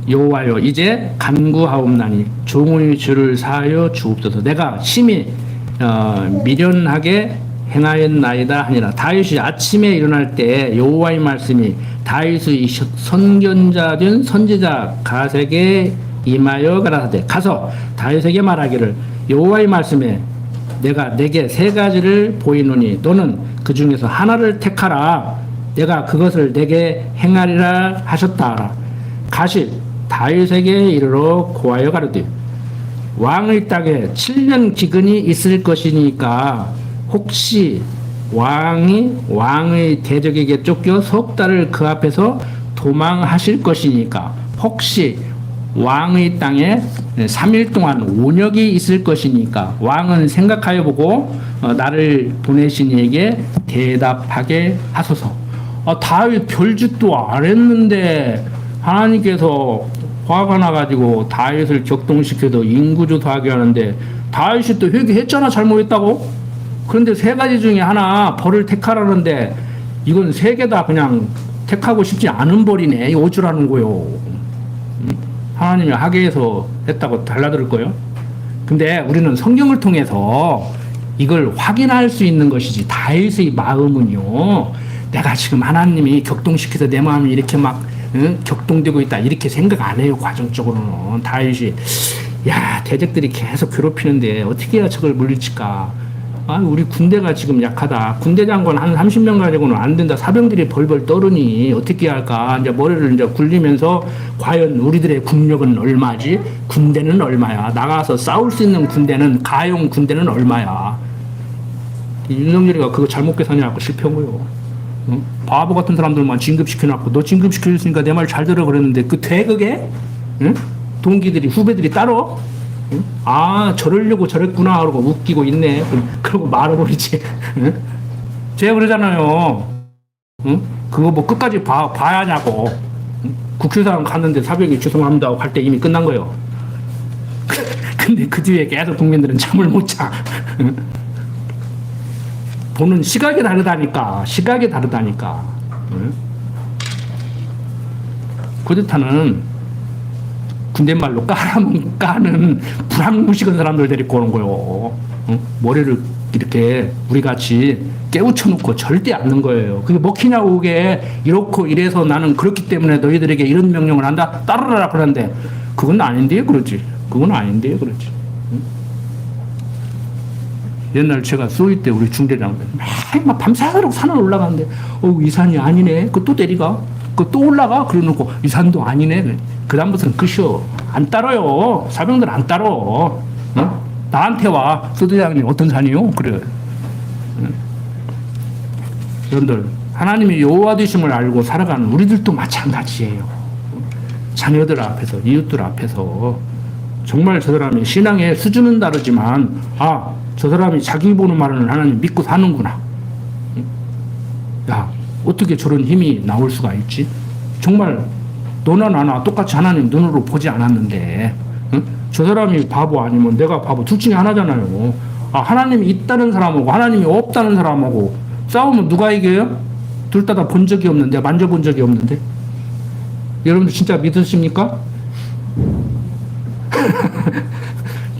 여호와여 이제 간구하옵나니 종의 죄를 사하여 주옵소서. 내가 심히 미련하게 행하였나이다 하니라. 다윗이 아침에 일어날 때 여호와의 말씀이 다윗의 선견자 된 선지자 갓에게 임하여 가라사대 가서 다윗에게 말하기를 여호와의 말씀에 내가 내게 세 가지를 보이노니 너는 그 중에서 하나를 택하라. 내가 그것을 내게 행하리라 하셨다 하라. 갓이 다윗에게 이르러 고하여 가로되 왕의 땅에 7년 기근이 있을 것이니까 혹시 왕의 대적에게 쫓겨 석 달을 그 앞에서 도망하실 것이니까 혹시 왕의 땅에 3일 동안 온역이 있을 것이니까 왕은 생각하여 보고 나를 보내신 이에게 대답하게 하소서. 다윗 별짓도 안 했는데 하나님께서 화가 나가지고 다윗을 격동시켜서 인구조사하게 하는데 다윗이 또 회개했잖아. 잘못했다고. 그런데 세 가지 중에 하나 벌을 택하라는데 이건 세 개 다 그냥 택하고 싶지 않은 벌이네. 어쩌라는 거요. 하나님이 하계에서 했다고 달라들 거예요. 근데 우리는 성경을 통해서 이걸 확인할 수 있는 것이지 다윗의 마음은요. 내가 지금 하나님이 격동시켜서 내 마음이 이렇게 막 격동되고 있다 이렇게 생각 안 해요. 과정적으로는 다윗이 야 대적들이 계속 괴롭히는데 어떻게 해야 저걸 물리칠까. 우리 군대가 지금 약하다. 군대 장관 한 30명 가지고는 안 된다. 사병들이 벌벌 떠르니 어떻게 할까. 이제 머리를 이제 굴리면서 과연 우리들의 국력은 얼마지? 군대는 얼마야? 나가서 싸울 수 있는 군대는 가용 군대는 얼마야? 윤석열이가 그거 잘못 계산해갖고 실패한 거요. 응? 바보 같은 사람들만 진급시켜놨고 너 진급시켜줬으니까 내 말 잘 들어 그랬는데 그 돼 그게? 응? 동기들이 후배들이 따로? 응? 저러려고 저랬구나 하고 웃기고 있네. 그러고 말아버리지. 응? 제가 그러잖아요. 응? 그거 뭐 끝까지 봐야 하냐고. 응? 국회의사당 갔는데 사병이 죄송합니다 하고 갈 때 이미 끝난 거예요. 근데 그 뒤에 계속 국민들은 잠을 못 자. 응? 보는 시각이 다르다니까. 응? 쿠데타는 군대 말로 까라면 까는 불합리식한 사람들 데리고 오는 거요. 머리를 이렇게 우리 같이 깨우쳐놓고 절대 않는 거예요. 그게 먹히냐고 그게 이렇고 이래서 나는 그렇기 때문에 너희들에게 이런 명령을 한다 따르라 그러는데 그건 아닌데 그러지. 옛날 제가 쏘이 때 우리 중대장 막 밤새도록 산을 올라가는데 이 산이 아니네. 그 또 내리가. 그 또 올라가. 그래놓고 이 산도 아니네. 그 다음부터는 끝이요. 안 따라요. 사병들 안 따라. 나한테 와. 소대장님 어떤 산이요? 그래. 여러분들 하나님이 여호와 되심을 알고 살아가는 우리들도 마찬가지예요. 자녀들 앞에서 이웃들 앞에서 정말 저 사람이 신앙의 수준은 다르지만 저 사람이 자기 보는 말은 하나님 믿고 사는구나. 야 어떻게 저런 힘이 나올 수가 있지? 정말 너나 나나 똑같이 하나님 눈으로 보지 않았는데, 응? 저 사람이 바보 아니면 내가 바보, 둘 중에 하나잖아요. 아, 하나님이 있다는 사람하고 하나님이 없다는 사람하고 싸우면 누가 이겨요? 둘 다 본 적이 없는데, 만져본 적이 없는데. 여러분들 진짜 믿으십니까?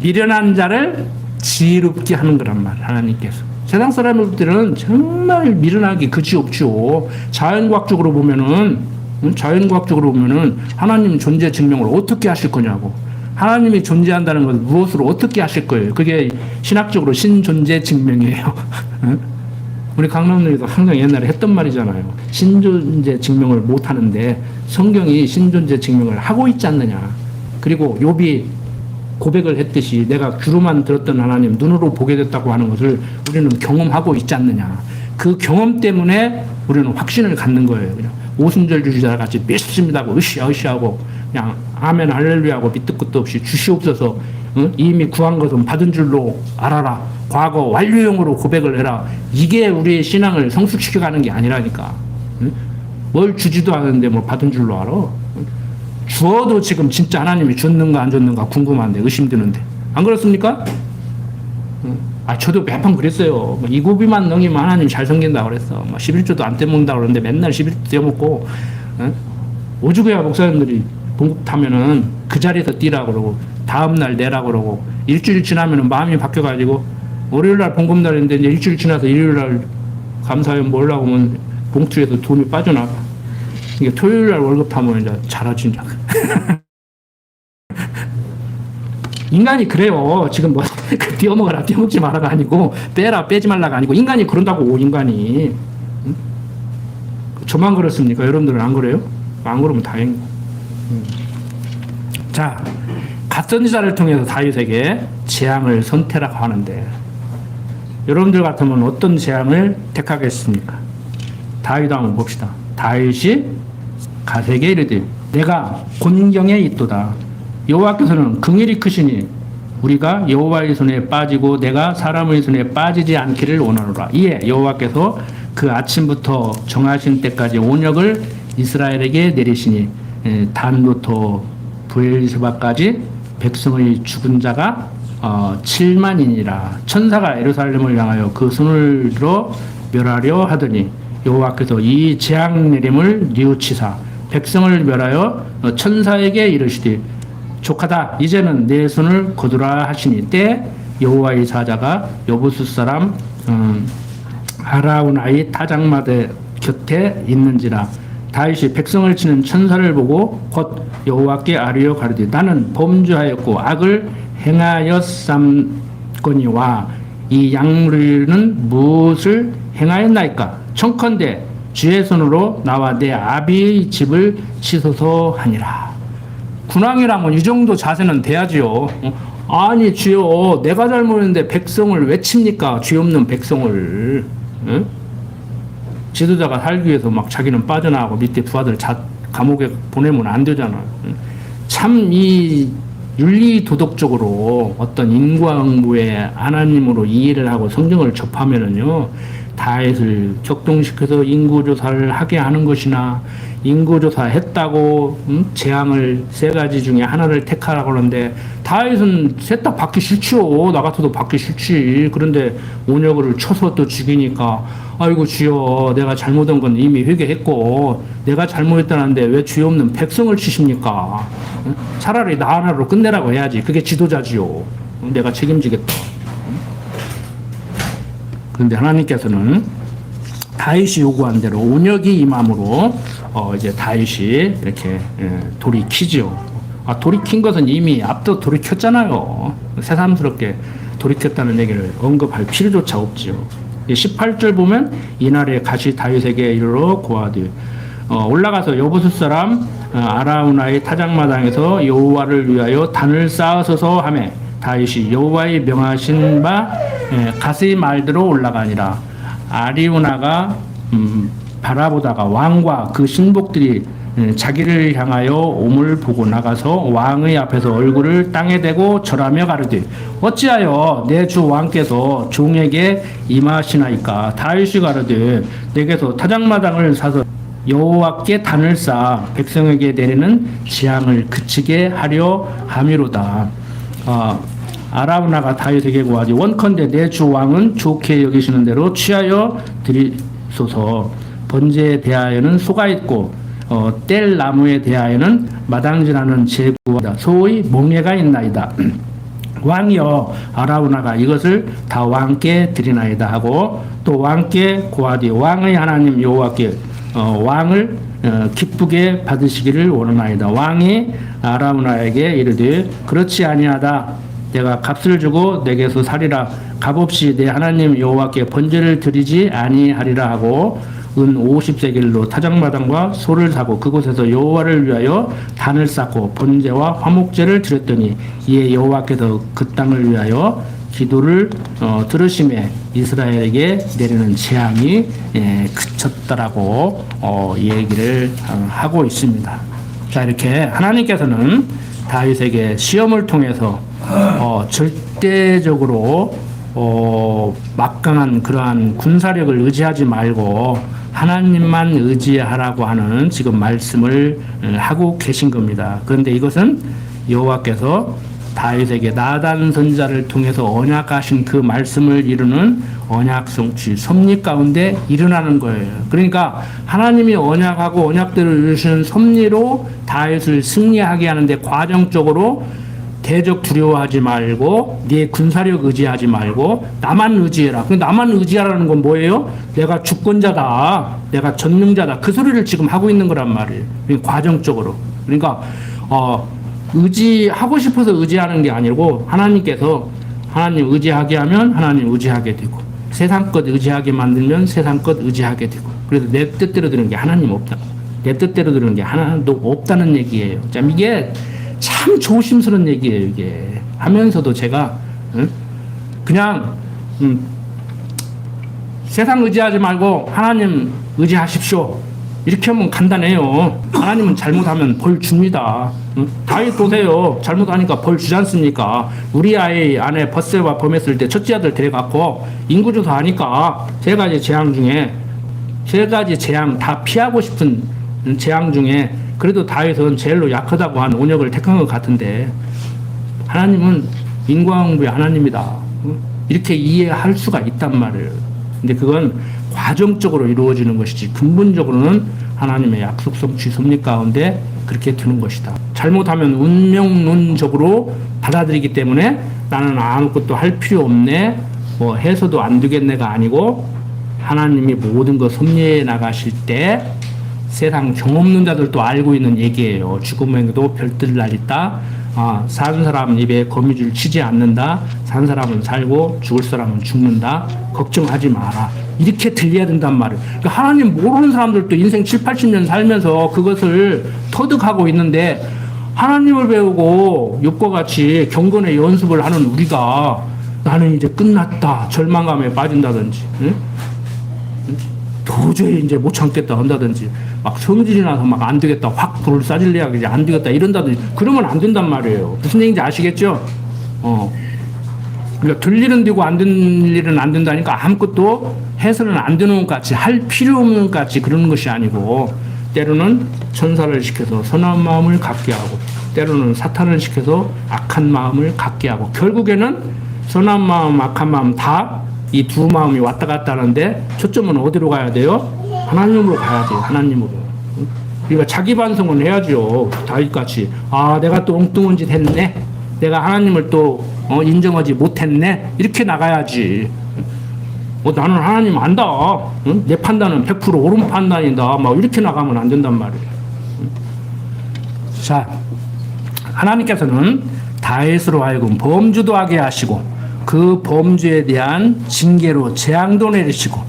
미련한 자를 지혜롭게 하는 거란 말, 하나님께서. 세상 사람들은 정말 미련하기 그지없죠. 자연과학적으로 보면은 하나님 존재 증명을 어떻게 하실 거냐고. 하나님이 존재한다는 것을 무엇으로 어떻게 하실 거예요? 그게 신학적으로 신존재 증명이에요. 우리 강남역에서 항상 옛날에 했던 말이잖아요. 신존재 증명을 못 하는데 성경이 신존재 증명을 하고 있지 않느냐. 그리고 욥이 고백을 했듯이 내가 귀로만 들었던 하나님 눈으로 보게 됐다고 하는 것을 우리는 경험하고 있지 않느냐. 그 경험 때문에 우리는 확신을 갖는 거예요. 그냥 오순절 주지자 같이 믿습니다고 으쌰으쌰하고 그냥 아멘 할렐루야하고 밑도 끝도 없이 주시옵소서. 응? 이미 구한 것은 받은 줄로 알아라. 과거 완료형으로 고백을 해라. 이게 우리의 신앙을 성숙시켜가는 게 아니라니까. 응? 뭘 주지도 않았는데 뭘 받은 줄로 알아. 주어도 지금 진짜 하나님이 줬는가 안 줬는가 궁금한데 의심드는데 안 그렇습니까? 아 저도 몇 번 그랬어요. 이 고비만 넘기면 하나님 잘 섬긴다 그랬어. 11조도 안 떼먹는다 그러는데 맨날 11조 떼먹고 오죽해야 목사님들이 봉급 타면은 그 자리에서 뛰라 그러고 다음날 내라 그러고 일주일 지나면은 마음이 바뀌어가지고 월요일날 봉급날인데 이제 일주일 지나서 일요일날 감사연 몰라고 하면 봉투에서 돈이 빠져나가. 이게 토요일날 월급 타면 이제 잘하진다. 인간이 그래요. 지금 뭐 띄어먹어라 띄어먹지 마라가 아니고 빼라 빼지 말라가 아니고 인간이 그런다고. 인간이 저만 그렇습니까? 여러분들은 안 그래요? 안 그러면 다행이고. 자, 갓선지자를 통해서 다윗에게 재앙을 선택하라고 하는데 여러분들 같으면 어떤 재앙을 택하겠습니까? 다윗 한번 봅시다. 다윗이 갓에게 이르되 내가 곤경에 있도다. 여호와께서는 긍휼이 크시니 우리가 여호와의 손에 빠지고 내가 사람의 손에 빠지지 않기를 원하노라. 이에 여호와께서 그 아침부터 정하신 때까지 온역을 이스라엘에게 내리시니 단부터 부엘세바까지 백성의 죽은 자가 7만이니라. 천사가 예루살렘을 향하여 그 손을 들어 멸하려 하더니 여호와께서 이 재앙 내림을 뉘우치사 백성을 멸하여 천사에게 이르시되 족하다 이제는 내 손을 거두라 하시니 때 여호와의 사자가 여부수 사람 아라우나의 타작마대 곁에 있는지라. 다윗이 백성을 치는 천사를 보고 곧 여호와께 아뢰어 가르되 나는 범죄하였고 악을 행하였삼거니와 이 양무리는 무엇을 행하였나이까. 청컨대 주의 손으로 나와 내 아비의 집을 치소서 하니라. 군왕이라면 이 정도 자세는 돼야지요. 아니 주여 내가 잘못했는데 백성을 왜 칩니까? 죄 없는 백성을. 응? 지도자가 살기 위해서 막 자기는 빠져나가고 밑에 부하들 감옥에 보내면 안 되잖아. 참 이 윤리 도덕적으로 어떤 인과응보에 하나님으로 이해를 하고 성경을 접하면은요 다윗을 격동시켜서 인구조사를 하게 하는 것이나 인구조사 했다고 재앙을 세 가지 중에 하나를 택하라고 하는데 다윗은 셋 다 받기 싫지요. 나 같아도 받기 싫지. 그런데 온역을 쳐서 또 죽이니까 아이고 주여 내가 잘못한 건 이미 회개했고 내가 잘못했다는데 왜 죄 없는 백성을 치십니까? 차라리 나 하나로 끝내라고 해야지. 그게 지도자지요. 내가 책임지겠다. 그런데 하나님께서는 다윗이 요구한 대로 온역이 임함으로 이제 다윗이 이렇게 돌이키죠. 돌이킨 것은 이미 앞서 돌이켰잖아요. 새삼스럽게 돌이켰다는 얘기를 언급할 필요조차 없죠. 18절 보면 이날에 가시 다윗에게 이르러 고하되 올라가서 여부수 사람 아라우나의 타작마당에서 여호와를 위하여 단을 쌓으소서 하매 다윗이 여호와의 명하신 바 갓의 말대로 올라가니라. 아리우나가 바라보다가 왕과 그 신복들이 자기를 향하여 옴을 보고 나가서 왕의 앞에서 얼굴을 땅에 대고 절하며 가르되 어찌하여 내 주 왕께서 종에게 임하시나이까. 다윗이 가르되 내게서 타작마당을 사서 여호와께 단을 쌓아 백성에게 내리는 재앙을 그치게 하려 함이로다. 아라우나가 다윗에게 고하지 원컨대 내 주 왕은 좋게 여기시는 대로 취하여 드리소서. 번제에 대하여는 소가 있고 뗄 나무에 대하여는 마당질하는 제구하다. 소의 몽에가 있나이다. 왕이여 아라우나가 이것을 다 왕께 드리나이다 하고 또 왕께 고하되 왕의 하나님 여호와께 왕을 기쁘게 받으시기를 원하나이다. 왕이 아라우나에게 이르되 그렇지 아니하다. 내가 값을 주고 내게서 살이라. 값없이 내 하나님 여호와께 번제를 드리지 아니하리라 하고 은 50세겔로 타작마당과 소를 사고 그곳에서 여호와를 위하여 단을 쌓고 번제와 화목제를 드렸더니 이에 여호와께서 그 땅을 위하여 기도를 들으심에 이스라엘에게 내리는 재앙이 그쳤다라고 얘기를 하고 있습니다. 자, 이렇게 하나님께서는 다윗에게 시험을 통해서 절대적으로 막강한 그러한 군사력을 의지하지 말고 하나님만 의지하라고 하는 지금 말씀을 하고 계신 겁니다. 그런데 이것은 여호와께서 다윗에게 나단 선지자를 통해서 언약하신 그 말씀을 이루는 언약 성취 섭리 가운데 일어나는 거예요. 그러니까 하나님이 언약하고 언약들을 이루시는 섭리로 다윗을 승리하게 하는데 과정적으로 대적 두려워하지 말고 네 군사력 의지하지 말고 나만 의지해라. 나만 의지하라는 건 뭐예요? 내가 주권자다. 내가 전능자다. 그 소리를 지금 하고 있는 거란 말이에요. 과정적으로. 그러니까 의지하고 싶어서 의지하는 게 아니고 하나님께서 하나님 의지하게 하면 하나님 의지하게 되고 세상 것 의지하게 만들면 세상 것 의지하게 되고 그래서 내 뜻대로 되는 게 하나님 없다. 내 뜻대로 되는 게 하나도 없다는 얘기예요. 참 이게 참 조심스러운 얘기예요. 이게 하면서도 제가 그냥 세상 의지하지 말고 하나님 의지하십시오. 이렇게 하면 간단해요. 하나님은 잘못하면 벌 줍니다. 다윗 보세요. 잘못하니까 벌 주지 않습니까? 우리 아이 안에 벗세와 범했을 때 첫째 아들 데려갖고 인구조사 하니까 세 가지 재앙 중에 세 가지 재앙 다 피하고 싶은 재앙 중에 그래도 다윗은 제일로 약하다고 한 온역을 택한 것 같은데 하나님은 인과응보의 하나님이다. 이렇게 이해할 수가 있단 말이에요. 근데 그건 과정적으로 이루어지는 것이지 근본적으로는 하나님의 약속 성취 섭리 가운데 그렇게 두는 것이다. 잘못하면 운명론적으로 받아들이기 때문에 나는 아무것도 할 필요 없네, 뭐 해서도 안 되겠네가 아니고 하나님이 모든 것 섭리해 나가실 때 세상 경없는 자들도 알고 있는 얘기예요. 죽음에도 별들 날 있다. 사는 사람 입에 거미줄 치지 않는다. 산 사람은 살고 죽을 사람은 죽는다. 걱정하지 마라. 이렇게 들려야 된단 말이에요. 그러니까 하나님 모르는 사람들도 인생 7, 80년 살면서 그것을 터득하고 있는데 하나님을 배우고 욕과 같이 경건의 연습을 하는 우리가 나는 이제 끝났다. 절망감에 빠진다든지 응? 도저히 이제 못 참겠다 한다든지 막 성질이 나서 막 안 되겠다 확 불을 싸질래야 이제 안 되겠다 이런다든지 그러면 안 된단 말이에요. 무슨 얘기인지 아시겠죠? 그러니까 될 일은 되고 안 되는 일은 안 된다니까 아무것도 해서는 안 되는 것 같이 할 필요 없는 것 같이 그러는 것이 아니고 때로는 천사를 시켜서 선한 마음을 갖게 하고 때로는 사탄을 시켜서 악한 마음을 갖게 하고 결국에는 선한 마음 악한 마음 다 이 두 마음이 왔다 갔다 하는데 초점은 어디로 가야 돼요? 하나님으로 가야 돼요. 하나님으로. 그러니까 자기 반성은 해야죠. 다윗같이 내가 또 엉뚱한 짓 했네. 내가 하나님을 또 인정하지 못했네. 이렇게 나가야지. 나는 하나님 안다. 응? 내 판단은 100% 옳은 판단이다. 막 이렇게 나가면 안 된단 말이에요. 자, 하나님께서는 다윗으로 하여금 범주도 하게 하시고 그 범죄에 대한 징계로 재앙도 내리시고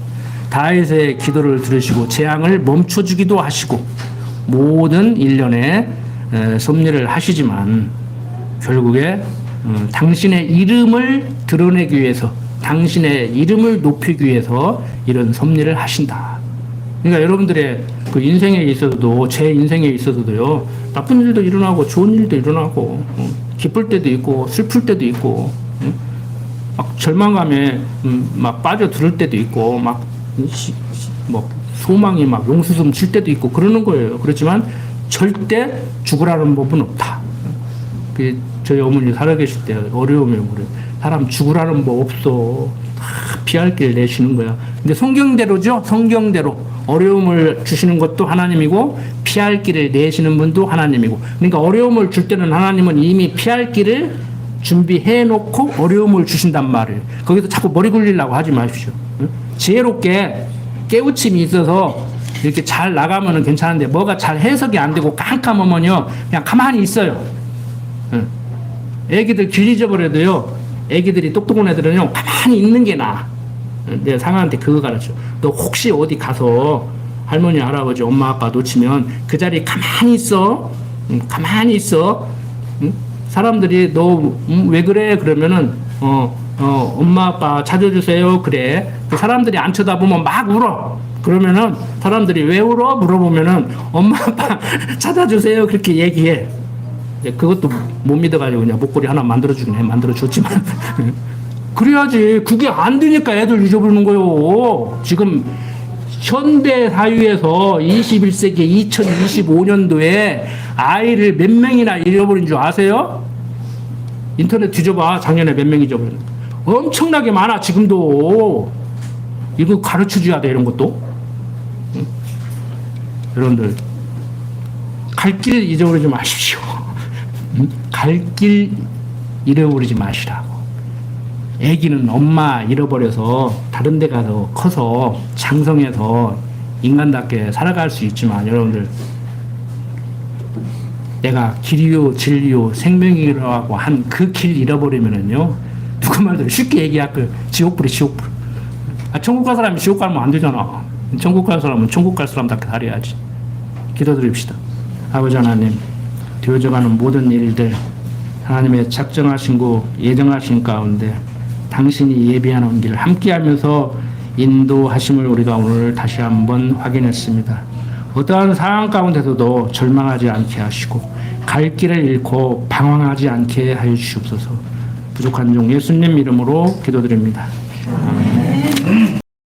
다윗의 기도를 들으시고 재앙을 멈춰주기도 하시고 모든 일련의 섭리를 하시지만 결국에 당신의 이름을 드러내기 위해서 당신의 이름을 높이기 위해서 이런 섭리를 하신다. 그러니까 여러분들의 그 인생에 있어서도 제 인생에 있어서도요 나쁜 일도 일어나고 좋은 일도 일어나고 기쁠 때도 있고 슬플 때도 있고 막 절망감에 막 빠져들 때도 있고 막 뭐 소망이 막 용수숨 칠 때도 있고 그러는 거예요. 그렇지만 절대 죽으라는 법은 없다. 저희 어머니 살아계실 때 어려움에 그래. 사람 죽으라는 법 없어. 다 피할 길 내시는 거야. 근데 성경대로죠. 성경대로 어려움을 주시는 것도 하나님이고 피할 길을 내시는 분도 하나님이고. 그러니까 어려움을 줄 때는 하나님은 이미 피할 길을 준비해 놓고 어려움을 주신단 말이에요. 거기서 자꾸 머리 굴리려고 하지 마십시오. 지혜롭게 깨우침이 있어서 이렇게 잘 나가면은 괜찮은데 뭐가 잘 해석이 안 되고 깜깜하면요 그냥 가만히 있어요. 애기들 길 잊어버려도요, 애기들이 똑똑한 애들은요 가만히 있는 게 나아. 내가 상아한테 그거 가르쳐. 너 혹시 어디 가서 할머니 할아버지 엄마 아빠 놓치면 그 자리에 가만히 있어. 가만히 있어. 사람들이 너 왜 그래 그러면은 엄마 아빠 찾아주세요 그래. 그 사람들이 안 쳐다보면 막 울어. 그러면은 사람들이 왜 울어 물어보면은 엄마 아빠 찾아주세요 그렇게 얘기해. 그것도 못 믿어가지고 그냥 목걸이 하나 만들어주긴 해. 만들어줬지만 그래야지. 그게 안 되니까 애들 잊어버리는 거요. 지금 현대 사회에서 21세기 2025년도에 아이를 몇 명이나 잃어버린 줄 아세요? 인터넷 뒤져봐. 작년에 몇 명 잊어버린. 엄청나게 많아 지금도. 이거 가르쳐줘야 돼 이런 것도. 응? 여러분들 갈 길 잊어버리지 마십시오. 응? 갈 길 잃어버리지 마시라고. 애기는 엄마 잃어버려서 다른 데 가서 커서 장성해서 인간답게 살아갈 수 있지만 여러분들 내가 길이요 진리요 생명이라고 한 그 길 잃어버리면은요 누구 말대로 쉽게 얘기할 거 지옥불이 지옥불. 천국 갈 사람이 지옥 가면 안 되잖아. 천국 갈 사람은 천국 갈 사람답게 살아야지. 기도드립시다. 아버지 하나님, 되어져가는 모든 일들 하나님의 작정하신 예정하신 가운데 당신이 예비하는 길 함께하면서 인도하심을 우리가 오늘 다시 한번 확인했습니다. 어떠한 상황 가운데서도 절망하지 않게 하시고 갈 길을 잃고 방황하지 않게 하여 주시옵소서. 부족한 종 예수님 이름으로 기도드립니다. 아멘.